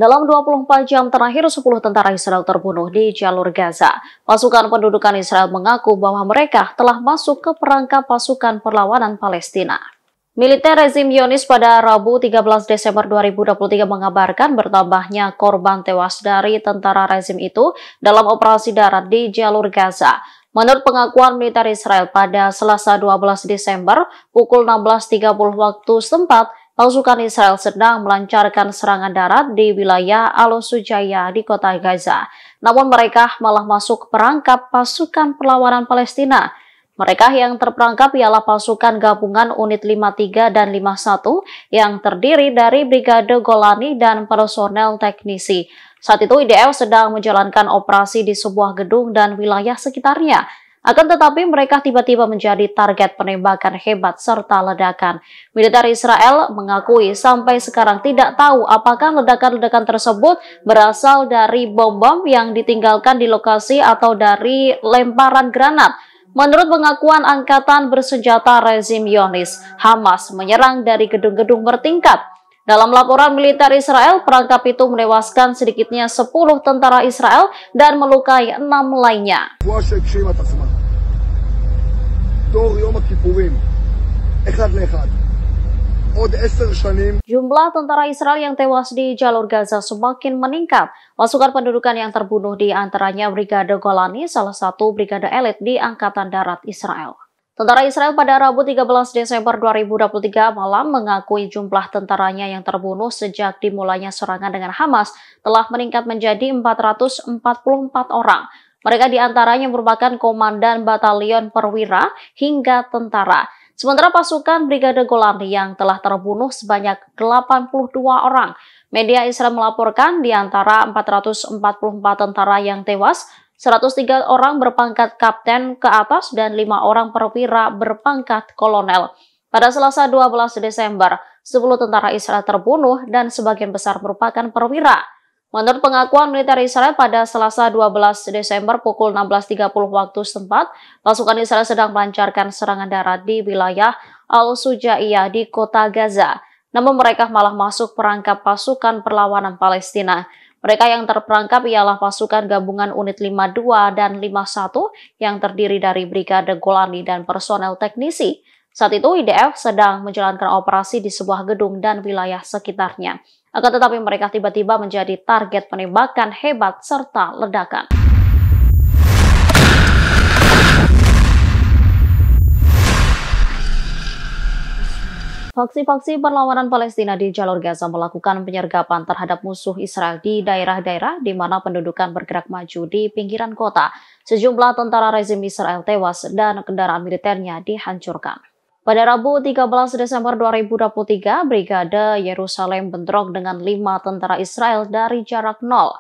Dalam 24 jam terakhir, 10 tentara Israel terbunuh di jalur Gaza. Pasukan pendudukan Israel mengaku bahwa mereka telah masuk ke perangkap pasukan perlawanan Palestina. Militer rezim Zionis pada Rabu 13 Desember 2023 mengabarkan bertambahnya korban tewas dari tentara rezim itu dalam operasi darat di jalur Gaza. Menurut pengakuan militer Israel pada Selasa 12 Desember pukul 16.30 waktu setempat, pasukan Israel sedang melancarkan serangan darat di wilayah Al-Sujaya di kota Gaza. Namun mereka malah masuk perangkap pasukan perlawanan Palestina. Mereka yang terperangkap ialah pasukan gabungan unit 53 dan 51 yang terdiri dari Brigade Golani dan personel teknisi. Saat itu IDF sedang menjalankan operasi di sebuah gedung dan wilayah sekitarnya. Akan tetapi mereka tiba-tiba menjadi target penembakan hebat serta ledakan. Militer Israel mengakui sampai sekarang tidak tahu apakah ledakan-ledakan tersebut berasal dari bom-bom yang ditinggalkan di lokasi atau dari lemparan granat. Menurut pengakuan angkatan bersenjata rezim Zionis, Hamas menyerang dari gedung-gedung bertingkat. Dalam laporan militer Israel, perangkap itu menewaskan sedikitnya 10 tentara Israel dan melukai 6 lainnya. Jumlah tentara Israel yang tewas di jalur Gaza semakin meningkat. Pasukan pendudukan yang terbunuh di antaranya Brigade Golani, salah satu brigade elit di Angkatan Darat Israel. Tentara Israel pada Rabu 13 Desember 2023 malam mengakui jumlah tentaranya yang terbunuh sejak dimulainya serangan dengan Hamas telah meningkat menjadi 444 orang. Mereka diantaranya merupakan komandan batalion perwira hingga tentara. Sementara pasukan Brigade Golani yang telah terbunuh sebanyak 82 orang. Media Israel melaporkan di antara 444 tentara yang tewas, 103 orang berpangkat kapten ke atas dan 5 orang perwira berpangkat kolonel. Pada Selasa 12 Desember, 10 tentara Israel terbunuh dan sebagian besar merupakan perwira. Menurut pengakuan militer Israel pada Selasa 12 Desember pukul 16.30 waktu setempat, pasukan Israel sedang melancarkan serangan darat di wilayah Al-Sujaya di kota Gaza. Namun mereka malah masuk perangkap pasukan perlawanan Palestina. Mereka yang terperangkap ialah pasukan gabungan unit 52 dan 51 yang terdiri dari Brigade Golani dan personel teknisi. Saat itu IDF sedang menjalankan operasi di sebuah gedung dan wilayah sekitarnya. Akan tetapi mereka tiba-tiba menjadi target penembakan hebat serta ledakan. Faksi-faksi perlawanan Palestina di jalur Gaza melakukan penyergapan terhadap musuh Israel di daerah-daerah di mana pendudukan bergerak maju di pinggiran kota. Sejumlah tentara rezim Israel tewas dan kendaraan militernya dihancurkan. Pada Rabu 13 Desember 2023, Brigade Yerusalem bentrok dengan 5 tentara Israel dari jarak nol.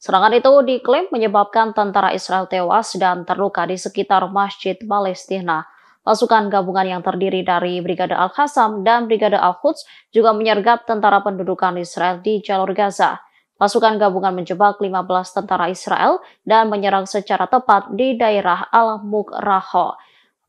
Serangan itu diklaim menyebabkan tentara Israel tewas dan terluka di sekitar Masjid Palestina. Pasukan gabungan yang terdiri dari Brigade Al-Qassam dan Brigade Al-Quds juga menyergap tentara pendudukan Israel di jalur Gaza. Pasukan gabungan menjebak 15 tentara Israel dan menyerang secara tepat di daerah Al-Mughraho.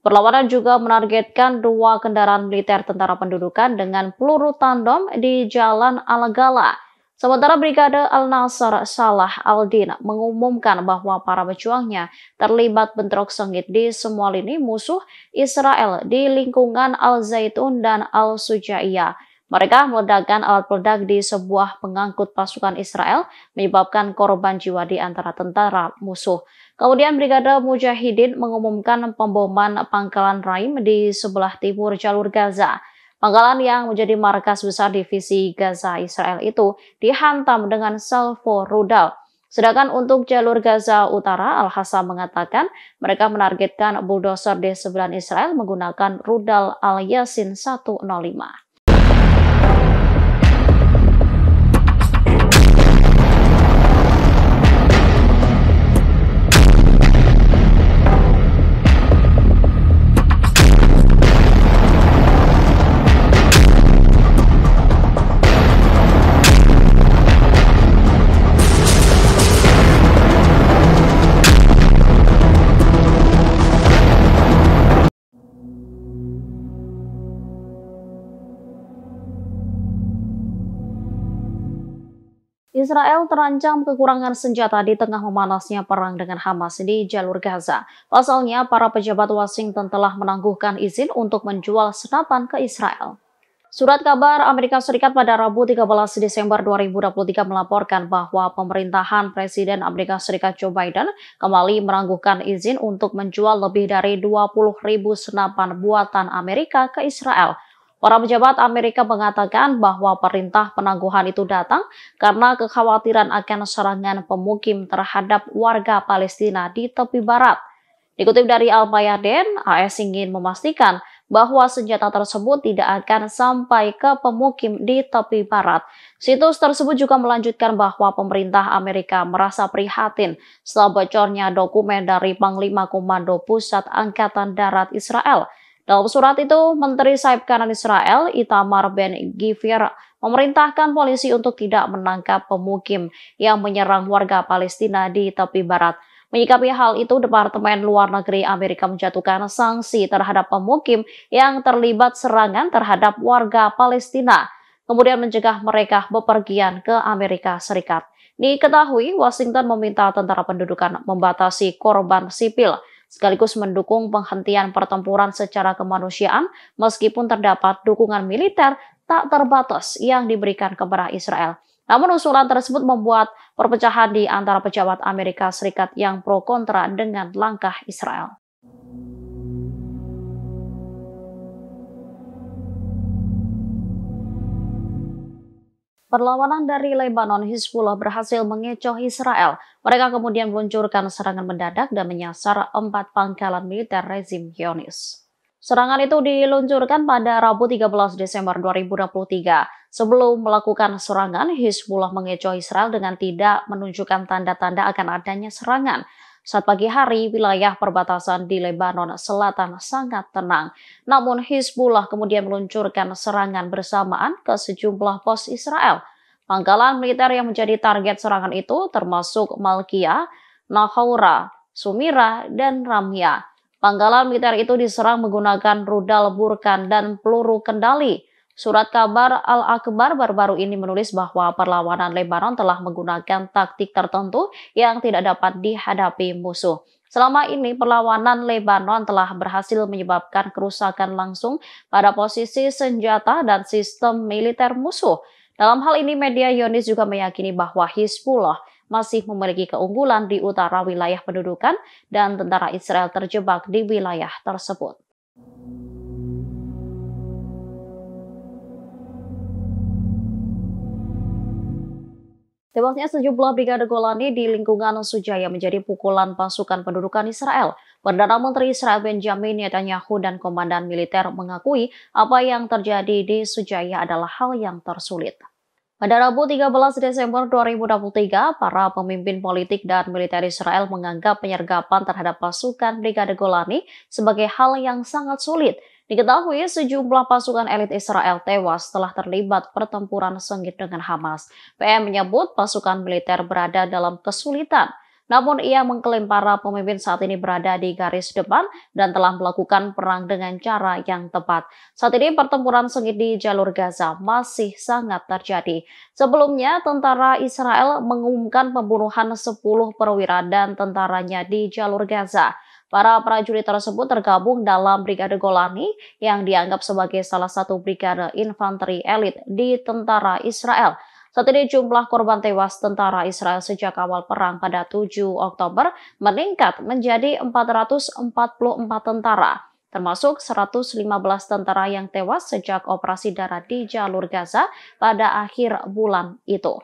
Perlawanan juga menargetkan 2 kendaraan militer tentara pendudukan dengan peluru tandem di Jalan Al-Gala. Sementara Brigade Al-Nasr Salah Al-Din mengumumkan bahwa para pejuangnya terlibat bentrok sengit di semua lini musuh Israel di lingkungan Al-Zaitun dan Al-Sujaya. Mereka meledakkan alat peledak di sebuah pengangkut pasukan Israel, menyebabkan korban jiwa di antara tentara musuh. Kemudian Brigade Mujahidin mengumumkan pemboman pangkalan Raim di sebelah timur jalur Gaza. Pangkalan yang menjadi markas besar divisi Gaza Israel itu dihantam dengan salvo rudal. Sedangkan untuk jalur Gaza Utara, Al-Qassam mengatakan mereka menargetkan bulldozer D9 Israel menggunakan rudal Al-Yasin 105. Israel terancam kekurangan senjata di tengah memanasnya perang dengan Hamas di jalur Gaza. Pasalnya, para pejabat Washington telah menangguhkan izin untuk menjual senapan ke Israel. Surat kabar Amerika Serikat pada Rabu 13 Desember 2023 melaporkan bahwa pemerintahan Presiden Amerika Serikat Joe Biden kembali menangguhkan izin untuk menjual lebih dari 20.000 senapan buatan Amerika ke Israel. Para pejabat Amerika mengatakan bahwa perintah penangguhan itu datang karena kekhawatiran akan serangan pemukim terhadap warga Palestina di tepi barat. Dikutip dari Al-Mayadeen, AS ingin memastikan bahwa senjata tersebut tidak akan sampai ke pemukim di tepi barat. Situs tersebut juga melanjutkan bahwa pemerintah Amerika merasa prihatin setelah bocornya dokumen dari Panglima Komando Pusat Angkatan Darat Israel. Dalam surat itu, Menteri Sayap Kanan Israel, Itamar Ben-Gvir, memerintahkan polisi untuk tidak menangkap pemukim yang menyerang warga Palestina di tepi barat. Menyikapi hal itu, Departemen Luar Negeri Amerika menjatuhkan sanksi terhadap pemukim yang terlibat serangan terhadap warga Palestina, kemudian mencegah mereka bepergian ke Amerika Serikat. Diketahui, Washington meminta tentara pendudukan membatasi korban sipil, sekaligus mendukung penghentian pertempuran secara kemanusiaan meskipun terdapat dukungan militer tak terbatas yang diberikan kepada Israel. Namun usulan tersebut membuat perpecahan di antara pejabat Amerika Serikat yang pro kontra dengan langkah Israel. Perlawanan dari Lebanon, Hizbullah berhasil mengecoh Israel. Mereka kemudian meluncurkan serangan mendadak dan menyasar 4 pangkalan militer rezim Zionis. Serangan itu diluncurkan pada Rabu 13 Desember 2023. Sebelum melakukan serangan, Hizbullah mengecoh Israel dengan tidak menunjukkan tanda-tanda akan adanya serangan. Saat pagi hari, wilayah perbatasan di Lebanon Selatan sangat tenang. Namun Hizbullah kemudian meluncurkan serangan bersamaan ke sejumlah pos Israel. Pangkalan militer yang menjadi target serangan itu termasuk Malkia, Nahoura, Sumira, dan Ramya. Pangkalan militer itu diserang menggunakan rudal Burkan dan peluru kendali. Surat kabar Al-Akbar baru-baru ini menulis bahwa perlawanan Lebanon telah menggunakan taktik tertentu yang tidak dapat dihadapi musuh. Selama ini, perlawanan Lebanon telah berhasil menyebabkan kerusakan langsung pada posisi senjata dan sistem militer musuh. Dalam hal ini, media Zionis juga meyakini bahwa Hizbullah masih memiliki keunggulan di utara wilayah pendudukan dan tentara Israel terjebak di wilayah tersebut. Tewasnya sejumlah brigade Golani di lingkungan Sujaya menjadi pukulan pasukan pendudukan Israel. Perdana Menteri Israel Benjamin Netanyahu dan komandan militer mengakui apa yang terjadi di Sujaya adalah hal yang tersulit. Pada Rabu 13 Desember 2023, para pemimpin politik dan militer Israel menganggap penyergapan terhadap pasukan brigade Golani sebagai hal yang sangat sulit. Diketahui sejumlah pasukan elit Israel tewas setelah terlibat pertempuran sengit dengan Hamas. PM menyebut pasukan militer berada dalam kesulitan. Namun ia mengklaim para pemimpin saat ini berada di garis depan dan telah melakukan perang dengan cara yang tepat. Saat ini pertempuran sengit di jalur Gaza masih sangat terjadi. Sebelumnya, tentara Israel mengumumkan pembunuhan 10 perwira dan tentaranya di jalur Gaza. Para prajurit tersebut tergabung dalam Brigade Golani yang dianggap sebagai salah satu brigade infanteri elit di tentara Israel. Saat ini jumlah korban tewas tentara Israel sejak awal perang pada 7 Oktober meningkat menjadi 444 tentara, termasuk 115 tentara yang tewas sejak operasi darat di jalur Gaza pada akhir bulan itu.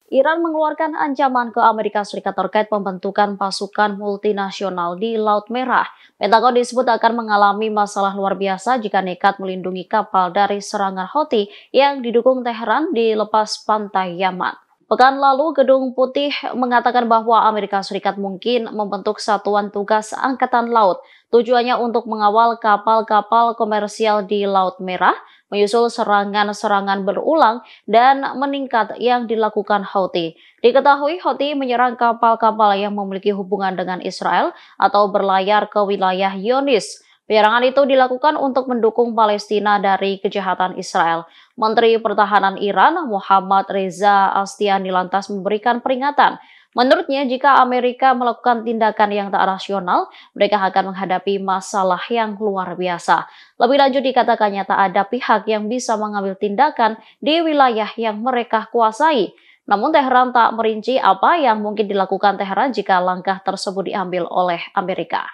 Iran mengeluarkan ancaman ke Amerika Serikat terkait pembentukan pasukan multinasional di Laut Merah. Pentagon disebut akan mengalami masalah luar biasa jika nekat melindungi kapal dari serangan Houthi yang didukung Teheran di lepas pantai Yaman. Pekan lalu, Gedung Putih mengatakan bahwa Amerika Serikat mungkin membentuk satuan tugas Angkatan Laut. Tujuannya untuk mengawal kapal-kapal komersial di Laut Merah, menyusul serangan-serangan berulang dan meningkat yang dilakukan Houthi. Diketahui Houthi menyerang kapal-kapal yang memiliki hubungan dengan Israel atau berlayar ke wilayah Zionis. Penyerangan itu dilakukan untuk mendukung Palestina dari kejahatan Israel. Menteri Pertahanan Iran Muhammad Reza Astiani lantas memberikan peringatan. Menurutnya, jika Amerika melakukan tindakan yang tak rasional, mereka akan menghadapi masalah yang luar biasa. Lebih lanjut dikatakannya tak ada pihak yang bisa mengambil tindakan di wilayah yang mereka kuasai. Namun Teheran tak merinci apa yang mungkin dilakukan Teheran jika langkah tersebut diambil oleh Amerika.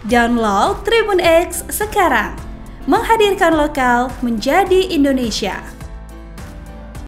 Download Tribun X sekarang, menghadirkan lokal menjadi Indonesia.